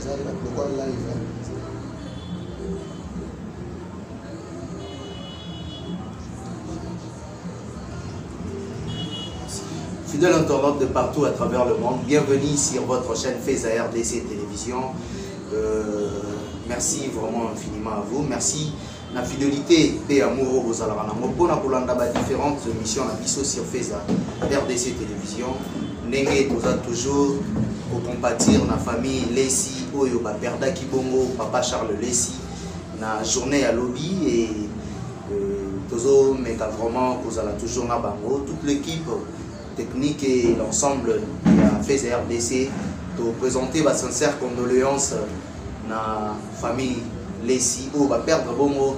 Fidèles internautes de partout à travers le monde, bienvenue sur votre chaîne Feza RDC Télévision. Merci vraiment infiniment à vous. Merci la fidélité et amour aux alarana. Pour différentes émissions à Bisso sur Feza RDC Télévision. Nenge nous a toujours au compatir la famille Lessi Oyo Perda Kibongo, Papa Charles Lessi, na journée à lobby et toujours mais vraiment vous allez toujours na bango toute l'équipe technique et l'ensemble de la Feza RDC pour présenter ma sincère condoléance na famille Lessi Oyo perdre bongo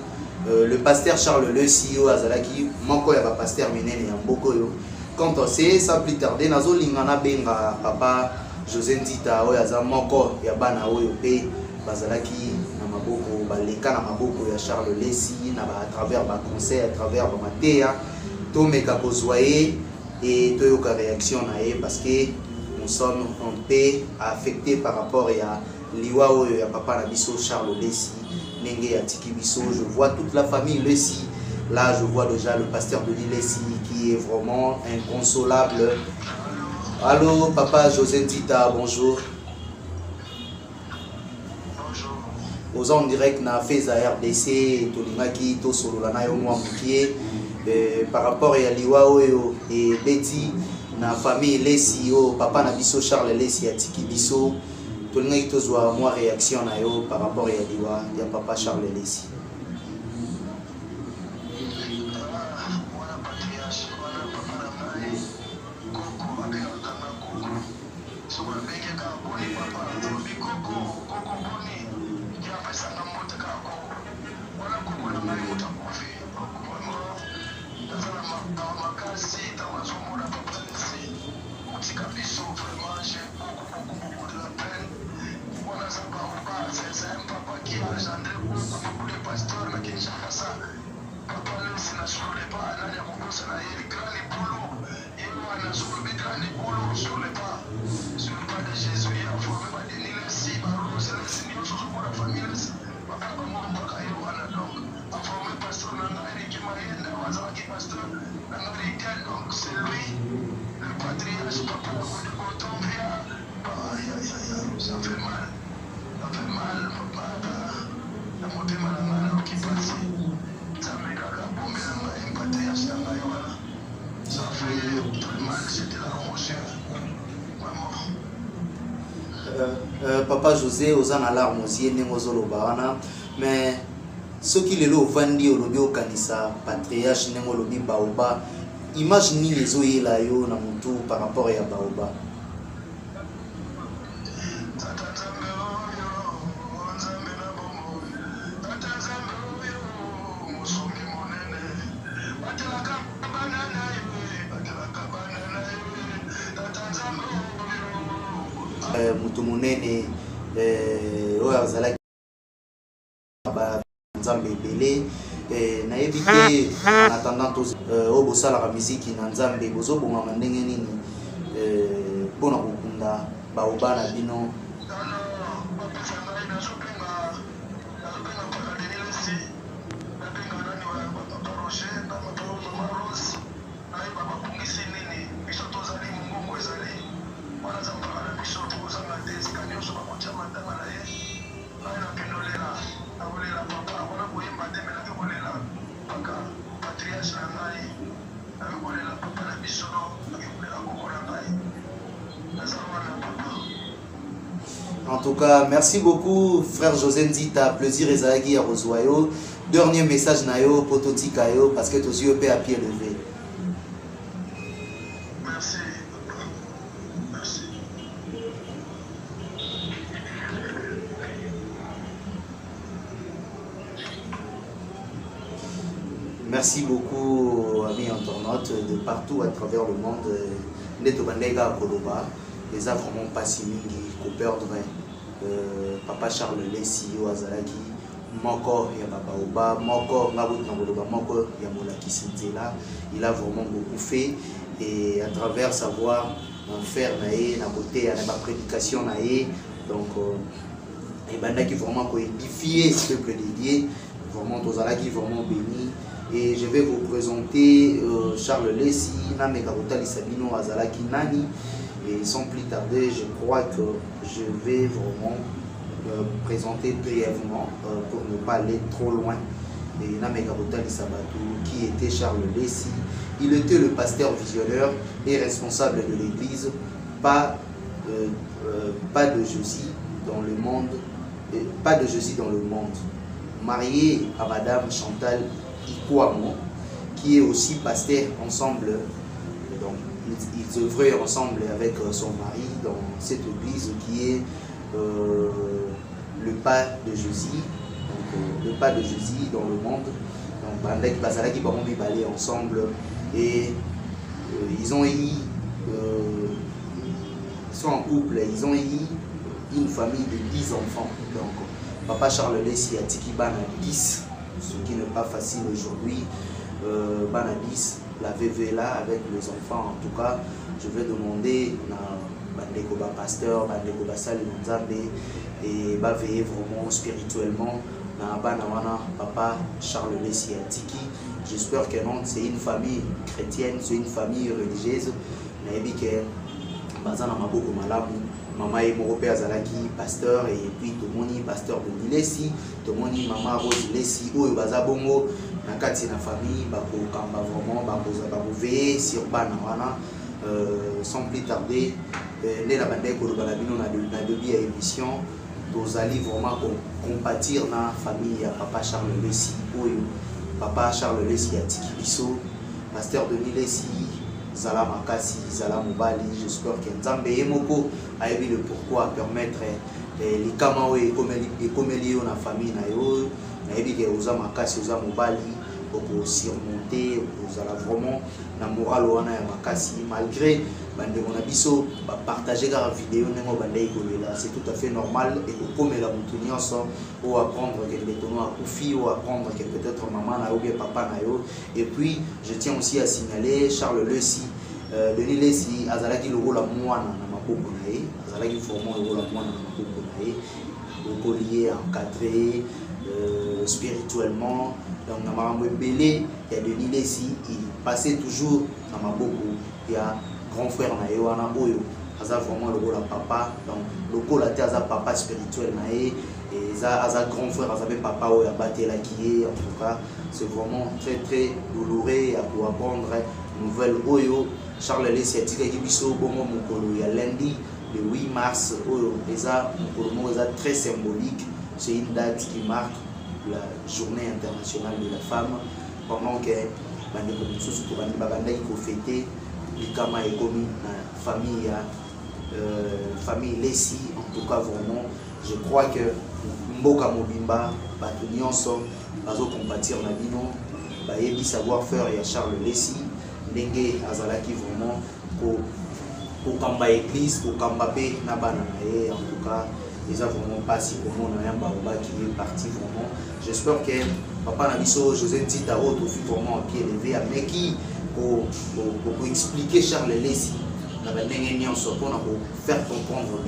le pasteur Charles Lessi Oyo azalaki moko ya ba pasteur minene ya mboko yo. Quand on sait ça plus tarder nazo lingana benga papa José Ntita oyo aza moko ya bana oyo pe bazalaki na maboko baleka na maboko ya Charles Lessi na à travers ba concert à travers ba matéa to meka kozwaye et toyoka réaction na ye parce que nous sommes en paix affectés par rapport à liwa oyo ya papa na biso Charles Lessi nenge ya tiki biso. Je vois toute la famille Lessi. Là, je vois déjà le pasteur de l'île Lessi qui est vraiment inconsolable. Allô, papa José Ntita, bonjour. Bonjour. Aux en direct na Feza RDC, Tolimaki, Tosololana yo Mouamukie. Par rapport à Liwa Oyo et Betty, na famille Lessi, papa na biso Charles Lessi a tiki biso. Tolimaki tozwa moi réaction na yo par rapport à Liwa, ya papa Charles Lessi. Papa José aux en alarme aussi mais ce qui est là au Vandi au lobby au Kanisa patriarche nengo lobby Baoba imaginez les oeils là yo na mutu par rapport à Baoba. Mutu munene oyo azalaki nzambe ebele nayebi te en attendant oyo bosalaka miziki na nzambe bozobongama ndenge nini mpona kokunda baoba na bino. En tout cas, merci beaucoup, frère José Ntita. Plaisir Ezagi à Rosoyo. Dernier message nayo, Pototikayo, parce que tous yeux à pied levé. Merci. Merci. Merci beaucoup, amis internautes de partout à travers le monde. Neto Bandega Koloba, les a vraiment pas si mingi, qu'on perdrait. Papa Charles Lessi, Azalaki, Moko ya Babaoba, Moko Ngabut Nangoloba, Moko ya Molaki Sintela. Il a vraiment beaucoup fait et à travers savoir en faire naé, na beauté, na prédication naé. Donc et banda qui vraiment édifié ce peuple dédié, vraiment Tozala qui vraiment béni. Et je vais vous présenter Charles Lessi, Namekabota Lissabino Azalaki Nani. Et sans plus tarder, je crois que je vais vraiment présenter brièvement pour ne pas aller trop loin. Et Namekabota Lissabatou, qui était Charles Lessi. Il était le pasteur visionnaire et responsable de l'église, pas de Jésus dans le monde, pas de Jésus dans le monde. Marié à Madame Chantal Ikwamo, qui est aussi pasteur ensemble. Donc, ils œuvraient ensemble avec son mari dans cette église qui est le pas de Jésus. Donc, le pas de Jésus dans le monde. Donc, Bandek Bazalaki Bambi Balé ensemble. Et ils ont eu, ils sont en couple, ils ont eu une famille de 10 enfants. Donc, Papa Charles Lessi a Tiki Bana 10, ce qui n'est pas facile aujourd'hui. Bana 10, la VV là avec les enfants. En tout cas, je vais demander à Bandeko pasteur, Bandeko Basali Nzambe et va veiller vraiment spirituellement. Papa Charles Lessi a Tiki. J'espère que non, c'est une famille chrétienne, c'est une famille religieuse. Mais que Bazana Maboko Malamu, Maman et mon père Zalaki, pasteur, et puis Tomoni, pasteur de Lessi, Tomoni, Maman Rose Lessi, Oyo Bazabongo, Nakati na famille, Bako Kamba vraiment, Bako veiller sur Banawana, sans plus tarder, les la bande de Balabino na debi à émission, nous allons vraiment compatir dans la famille à Papa Charles Lessi, Oyo. Papa Charles Lessi a Tiki Biso, pasteur de Lessi, Zala Makasi, Zala Mobali. J'espère que Nzambe Emoko a eu le pourquoi permettre les Kamao et Komelio dans la famille. Na ebi que Oza Makasi, Oza Mobali, pour surmonter, vous allez vraiment la morale wana ya Makasi, malgré bande mon abiso partager la vidéo nengo bande ikolela, c'est tout à fait normal et que comme la mutunyoso ou apprendre que les tonos à Koufi ou apprendre que peut-être maman na ou bien papa na yo. Et puis je tiens aussi à signaler Charles Lessi, Denis Lessi azalaki le rôle à moi na maboko na ye, azalaki vraiment le rôle à moi na maboko na ye, le collier encadré spirituellement. Donc, il y a Denis Lessi, il passait toujours dans ma beaucoup. Il y a grand frère Naïwana Oyo, il y a vraiment le rôle à papa. Donc, le rôle à papa spirituel Naï, et il y a grand frère, il y a papa Oyo, il y a qui en tout cas, c'est vraiment très très douloureux pour apprendre une nouvelle Oyo. Charles Lessi a dit qu'il y a lundi, le 8 mars, Oyo, et ça, c'est très symbolique. C'est une date qui marque la journée internationale de la femme, pendant que il faut fêter l'Ikama et commis la famille Lessi. En tout cas, vraiment, je crois que Mboka Mobimba, Batunianso, Bazo compatir Nabino, Bayebi savoir-faire et Charles Lessi, Nenge Azalaki vraiment pour Kamba Église, pour Kamba P, Nabanae, en tout cas. Ils ont vraiment pas si comment on a un Baoba qui est parti vraiment. J'espère que Papa Nabiso, José Tita, autre fut vraiment à pied levé, mais qui pour expliquer Charles Lessi, pour faire comprendre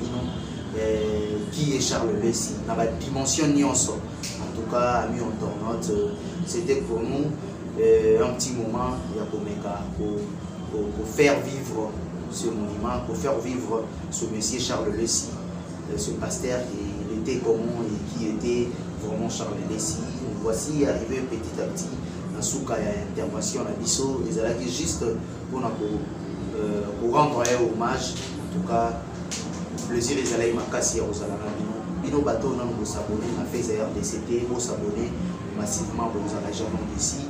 qui est Charles Lessi, dans la dimension Nyonso. En tout cas, amis internautes, c'était pour nous un petit moment pour faire vivre ce monument, pour faire vivre ce monsieur Charles Lessi. Ce pasteur qui était comment et qui était vraiment Charles Lessi. Voici arrivé petit à petit dans Souka intervention à Bisso. Ils allaient juste pour rendre hommage. En tout cas, plaisir les allaient Makasi aux Alamabino. Bino bateau non vous s'abonner à Facebook RDCT, vous s'abonner massivement pour vous engager d'ici.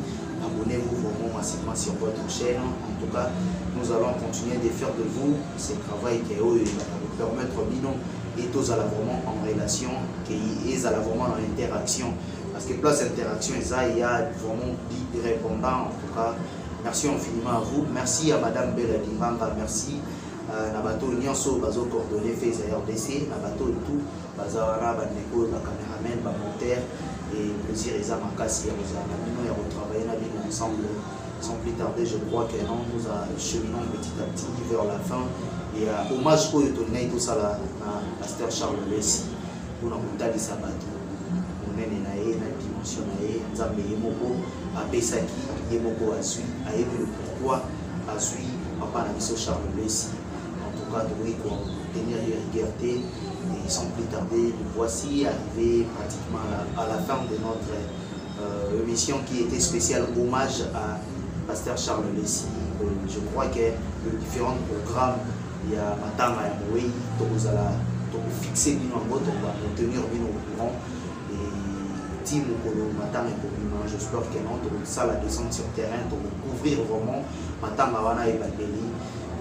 Abonnez-vous vraiment massivement sur votre chaîne. En tout cas, nous allons continuer de faire de vous ce travail qui va vous permettre Bino et tous à la vraiment en relation, qui est à la vraiment en interaction. Parce que place interaction, il y a vraiment des répondants. En tout cas, merci infiniment à vous. Merci à Madame Bella Dimbanga, merci à Nabato Nyonso, Bazo coordonné fait RDC, Nabato et tout, Bazawara, Baneko, caméraman, monteur, et plaisir et Zamakasi, nous avons travaillé ensemble. Sans plus tarder, je crois que non, nous cheminons petit à petit vers la fin. Et hommage pour le tournée tout ça là, à Pasteur Charles Lessi. pour kotalisa bato monene na ye na dimension na ye nzambe ye moko apesaki ye moko azwi ayebi le pourquoi azwi papa na biso Charles Lessi. En tout cas tokoki tenir rigueur te et sans plus tarder nous voici arrivé pratiquement à la fin de notre émission qui était spéciale hommage à Pasteur Charles Lessi. Je crois que les différents programmes il y a Matanga ya Moei tokozala fixer bino ngo to va tenir bino au courant et team Mokolo Matanga Ekobima. J'espère que non to ça la descente sur terrain to couvrir vraiment Matanga wana et Balbeli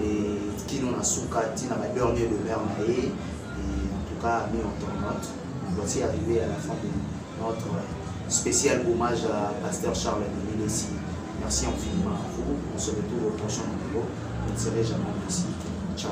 et kino na suka tina ba dernier de mer na ye. Et en tout cas mis en tournante voici arrivé à la fin de notre spécial hommage à Pasteur Charles Lessi. Merci infiniment à vous. On se retrouve au prochain numéro. Je ne serai jamais ici. Ciao.